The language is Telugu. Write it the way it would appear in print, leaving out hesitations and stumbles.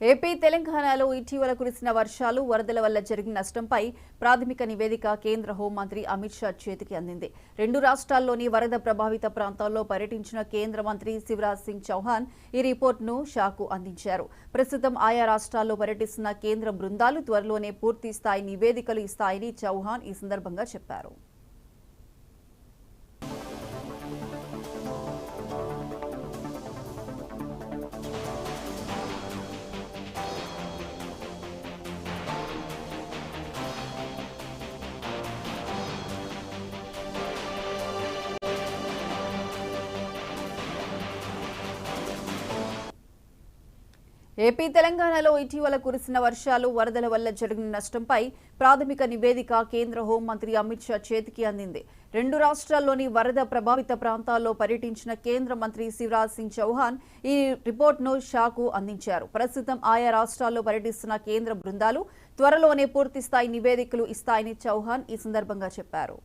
ఏపీ తెలంగాణలో ఇటీవల కురిసిన వర్షాలు వరదల వల్ల జరిగిన నష్టంపై ప్రాథమిక నివేదిక కేంద్ర హోంమంత్రి అమిత్ షా చేతికి అందింది. రెండు రాష్ట్రాల్లోని వరద ప్రభావిత ప్రాంతాల్లో పర్యటించిన కేంద్ర మంత్రి శివరాజ్ సింగ్ చౌహాన్ ఈ రిపోర్టును షాకు అందించారు. ప్రస్తుతం ఆయా రాష్ట్రాల్లో పర్యటిస్తున్న కేంద్ర బృందాలు త్వరలోనే పూర్తి స్థాయి నివేదికలు ఇస్తాయని చౌహాన్ ఈ సందర్భంగా చెప్పారు. ఏపీ తెలంగాణలో ఇటీవల కురిసిన వర్షాలు వరదల వల్ల జరిగిన నష్టంపై ప్రాథమిక నివేదిక కేంద్ర హోంమంత్రి అమిత్ షా చేతికి అందింది. రెండు రాష్ట్రాల్లోని వరద ప్రభావిత ప్రాంతాల్లో పర్యటించిన కేంద్ర మంత్రి శివరాజ్ సింగ్ చౌహాన్ ఈ రిపోర్టును షాకు అందించారు. ప్రస్తుతం ఆయా రాష్ట్రాల్లో పర్యటిస్తున్న కేంద్ర బృందాలు త్వరలోనే పూర్తిస్థాయి నివేదికలు ఇస్తాయని చౌహాన్ ఈ సందర్భంగా చెప్పారు.